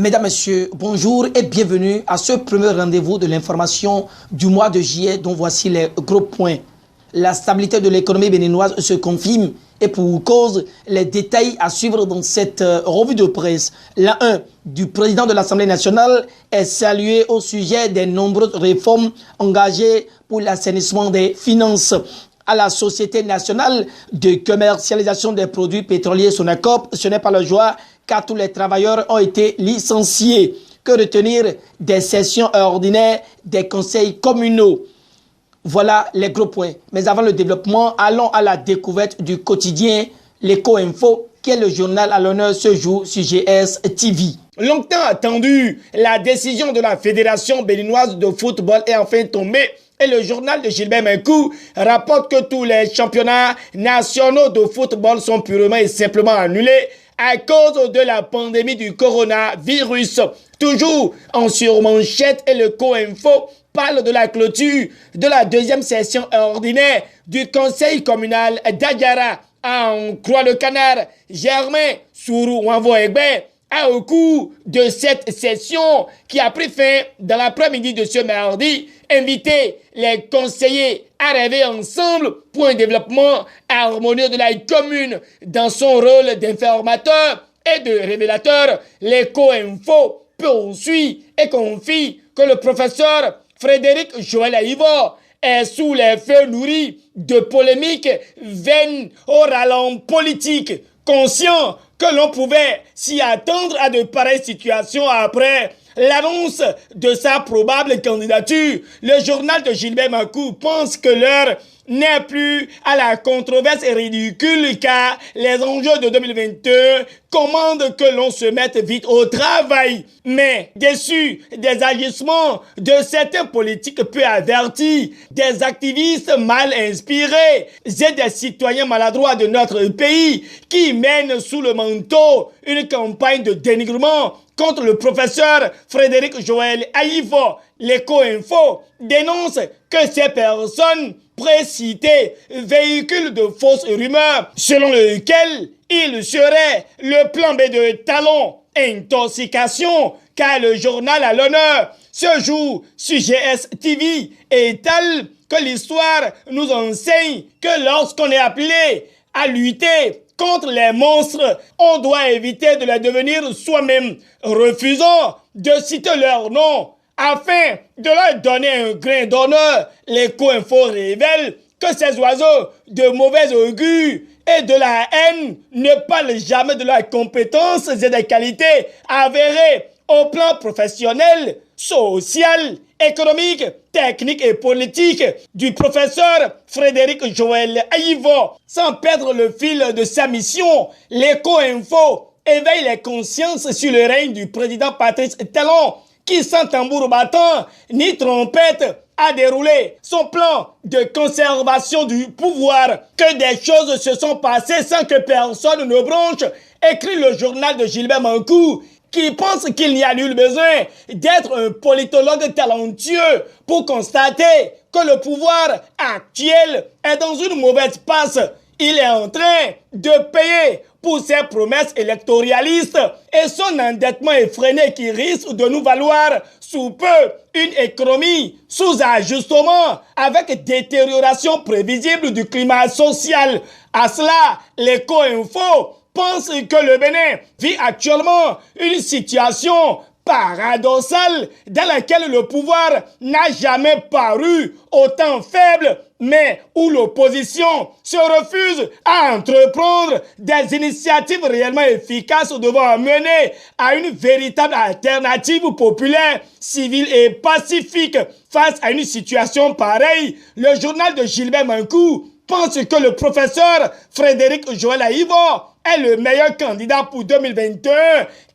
Mesdames, Messieurs, bonjour et bienvenue à ce premier rendez-vous de l'information du mois de juillet dont voici les gros points. La stabilité de l'économie béninoise se confirme et pour cause, les détails à suivre dans cette revue de presse. La 1 du président de l'Assemblée nationale est salué au sujet des nombreuses réformes engagées pour l'assainissement des finances. À la Société nationale de commercialisation des produits pétroliers Sonacop, ce n'est pas la joie car tous les travailleurs ont été licenciés. Que retenir des sessions ordinaires des conseils communaux? Voilà les gros points. Mais avant le développement, allons à la découverte du quotidien L'Éco-Info, qui est le journal à l'honneur ce jour sur GS TV. Longtemps attendu, la décision de la Fédération béninoise de football est enfin tombée. Et le journal de Gilbert Menkou rapporte que tous les championnats nationaux de football sont purement et simplement annulés à cause de la pandémie du coronavirus. Toujours en surmanchette, et le Co-Info parle de la clôture de la deuxième session ordinaire du conseil communal d'Adiara. En Croix-le-Canard, Germain Sourou-Wanvo-Egbe a au cours de cette session qui a pris fin dans l'après-midi de ce mardi, invité les conseillers à rêver ensemble pour un développement harmonieux de la commune. Dans son rôle d'informateur et de révélateur, l'Éco-Info poursuit et confie que le professeur Frédéric Joël Aïvor est sous les feux nourris de polémiques vaines au ralent politique, conscient que l'on pouvait s'y attendre à de pareilles situations après l'annonce de sa probable candidature. Le journal de Gilbert Menkou pense que l'heure n'est plus à la controverse ridicule car les enjeux de 2022 commandent que l'on se mette vite au travail. Mais déçu des agissements de certains politiques peu avertis, des activistes mal inspirés et des citoyens maladroits de notre pays qui mènent sous le manteau une campagne de dénigrement contre le professeur Frédéric Joël Aïvor, l'Éco-Info dénonce que ces personnes précitées véhiculent de fausses rumeurs selon lesquelles il serait le plan B de Talon, intoxication, car le journal à l'honneur ce jour sur GS TV étale que l'histoire nous enseigne que lorsqu'on est appelé à lutter contre les monstres, on doit éviter de les devenir soi-même, refusant de citer leur nom afin de leur donner un grain d'honneur. L'Éco-Info révèle que ces oiseaux de mauvais augure et de la haine ne parlent jamais de leurs compétences et des qualités avérées au plan professionnel, social, économique, technique et politique du professeur Frédéric Joël Aïvor. Sans perdre le fil de sa mission, l'Éco-Info éveille les consciences sur le règne du président Patrice Talon, qui sans tambour battant ni trompette a déroulé son plan de conservation du pouvoir. Que des choses se sont passées sans que personne ne bronche, écrit le journal de Gilbert Menkou, qui pense qu'il n'y a nul besoin d'être un politologue talentueux pour constater que le pouvoir actuel est dans une mauvaise passe. Il est en train de payer pour ses promesses électoralistes et son endettement effréné qui risque de nous valoir sous peu une économie sous ajustement avec détérioration prévisible du climat social. À cela, l'Éco-Info pense que le Bénin vit actuellement une situation paradoxale dans laquelle le pouvoir n'a jamais paru autant faible, mais où l'opposition se refuse à entreprendre des initiatives réellement efficaces devant mener à une véritable alternative populaire, civile et pacifique. Face à une situation pareille, le journal de Gilbert Menkou pense que le professeur Frédéric Joël Aïvor est le meilleur candidat pour 2021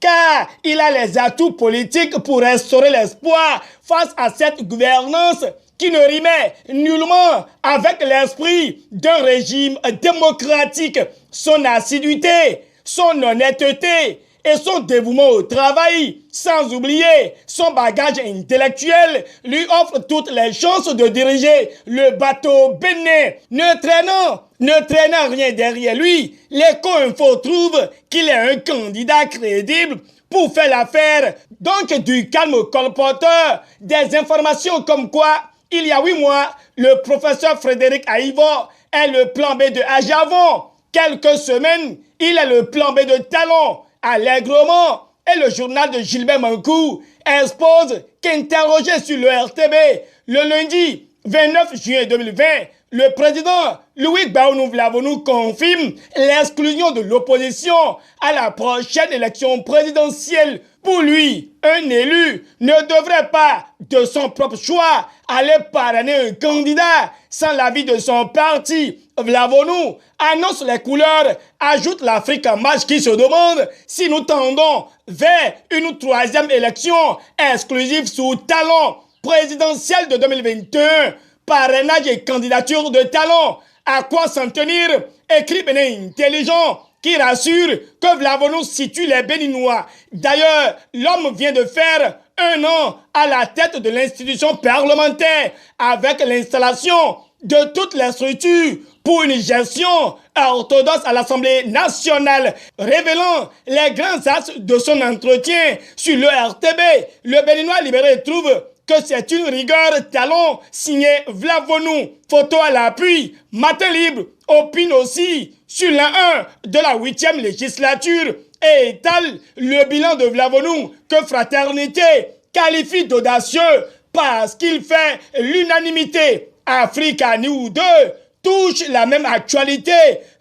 car il a les atouts politiques pour restaurer l'espoir face à cette gouvernance qui ne rimait nullement avec l'esprit d'un régime démocratique. Son assiduité, son honnêteté et son dévouement au travail, sans oublier son bagage intellectuel, lui offre toutes les chances de diriger le bateau bénin. Ne traînant rien derrière lui, l'Éco-Info trouve qu'il est un candidat crédible pour faire l'affaire. Donc du calme colporteur, des informations comme quoi, il y a 8 mois, le professeur Frédéric Aïvo est le plan B de Ajavon. Quelques semaines, il est le plan B de Talon, allègrement. Et le journal de Gilbert Mankou expose qu'interrogé sur le RTB le lundi 29 juillet 2020, le président Louis Gbagbo Vlavonou confirme l'exclusion de l'opposition à la prochaine élection présidentielle. Pour lui, un élu ne devrait pas, de son propre choix, aller parrainer un candidat sans l'avis de son parti. Vlavonou annonce les couleurs, ajoute l'Afrique en marche qui se demande si nous tendons vers une troisième élection exclusive sous Talon présidentielle de 2021. Parrainage et candidature de Talon. À quoi s'en tenir? Écrit Bénin intelligent qui rassure que Vlavonou situe les Béninois. D'ailleurs, l'homme vient de faire 1 an à la tête de l'institution parlementaire avec l'installation de toutes les structures pour une gestion orthodoxe à l'Assemblée nationale, révélant les grands axes de son entretien sur le RTB. Le Béninois libéré trouve que c'est une rigueur Talon signé Vlavonou. Photo à l'appui, Matin Libre opine aussi sur l'an 1 de la 8e législature et étale le bilan de Vlavonou que Fraternité qualifie d'audacieux parce qu'il fait l'unanimité. Africa News 2 touche la même actualité,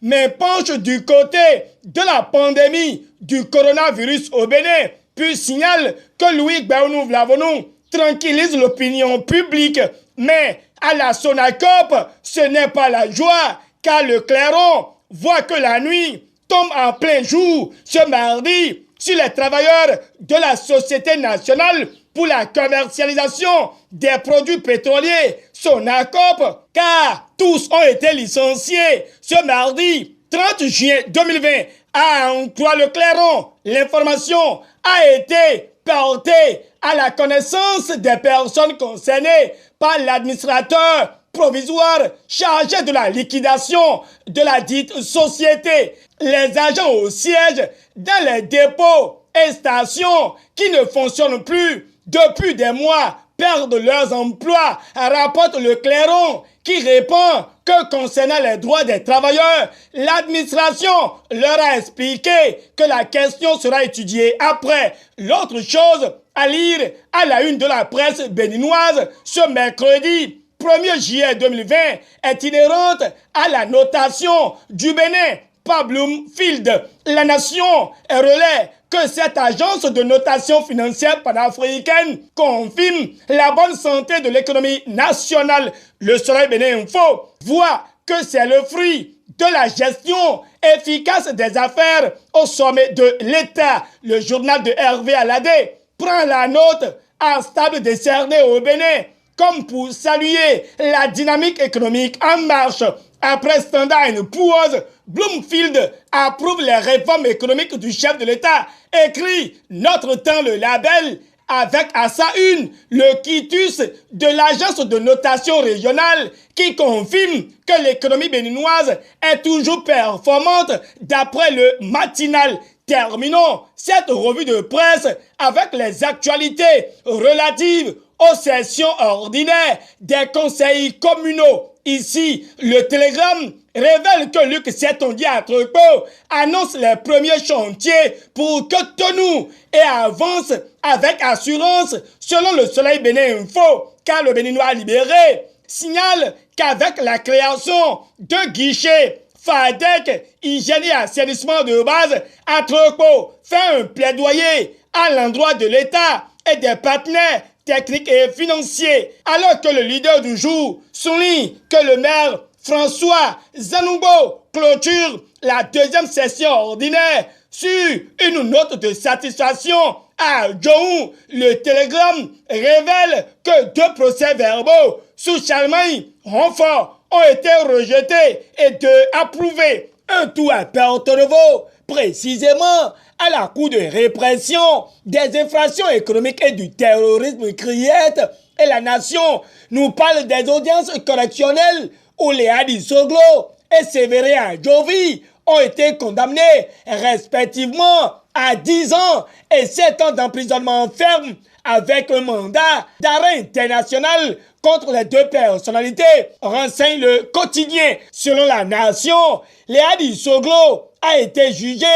mais penche du côté de la pandémie du coronavirus au Bénin, puis signale que Louis Gbagbo Vlavonou tranquillise l'opinion publique. Mais à la Sonacop, ce n'est pas la joie, car le clairon voit que la nuit tombe en plein jour ce mardi sur les travailleurs de la Société nationale pour la commercialisation des produits pétroliers, Sonacop, car tous ont été licenciés ce mardi 30 juin 2020. À en croire le clairon, l'information a été portée à la connaissance des personnes concernées par l'administrateur provisoire chargé de la liquidation de la dite société. Les agents au siège dans les dépôts et stations qui ne fonctionnent plus depuis des mois perdent leurs emplois, rapporte le clairon qui répond que concernant les droits des travailleurs, l'administration leur a expliqué que la question sera étudiée après. L'autre chose à lire à la une de la presse béninoise ce mercredi 1er juillet 2020 est inhérente à la notation du Bénin par Bloomfield. La Nation relaie que cette agence de notation financière panafricaine confirme la bonne santé de l'économie nationale. Le Soleil Bénin Info voit que c'est le fruit de la gestion efficace des affaires au sommet de l'État. Le journal de Hervé Aladé prend la note en stable décerné au Bénin comme pour saluer la dynamique économique en marche. Après Standard & Poor's, Bloomfield approuve les réformes économiques du chef de l'État. Écrit Notre Temps le label avec à sa une le quitus de l'agence de notation régionale qui confirme que l'économie béninoise est toujours performante d'après le matinal. Terminons cette revue de presse avec les actualités relatives aux sessions ordinaires des conseils communaux. Ici, le télégramme révèle que Luc Setondier à Trepot annonce les premiers chantiers pour Cotonou et avance avec assurance selon le Soleil Bénin Info, car le Béninois libéré signale qu'avec la création d'un guichet FADEC, hygiène et assainissement de base, à Trepot fait un plaidoyer à l'endroit de l'État et des partenaires techniques et financiers, alors que le leader du jour souligne que le maire François Zanoubo clôture la deuxième session ordinaire sur une note de satisfaction. À Djohou, le télégramme révèle que 2 procès-verbaux sous Charlemagne Renfort ont été rejetés et 2 approuvés. Un tout à Porto-Novo, précisément à la Cour de répression des infractions économiques et du terrorisme criette et la nation nous parle des audiences correctionnelles où Léa Soglo et Sévéré Adjovi ont été condamnés respectivement à 10 ans et 7 ans d'emprisonnement ferme avec un mandat d'arrêt international contre les deux personnalités, renseigne le quotidien. Selon la Nation, Léa Soglo a été jugé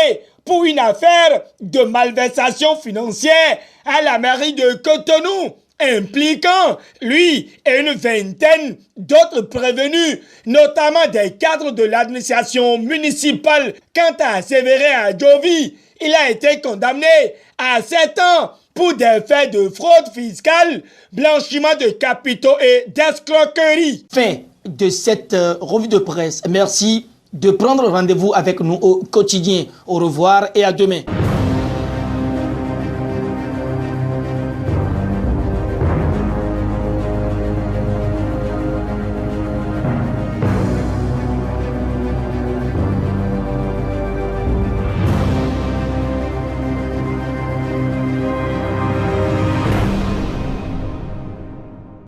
pour une affaire de malversation financière à la mairie de Cotonou, impliquant lui et une vingtaine d'autres prévenus, notamment des cadres de l'administration municipale. Quant à Séverin Adjovi, il a été condamné à 7 ans pour des faits de fraude fiscale, blanchiment de capitaux et d'escroquerie. Fin de cette revue de presse. Merci de prendre rendez-vous avec nous au quotidien. Au revoir et à demain.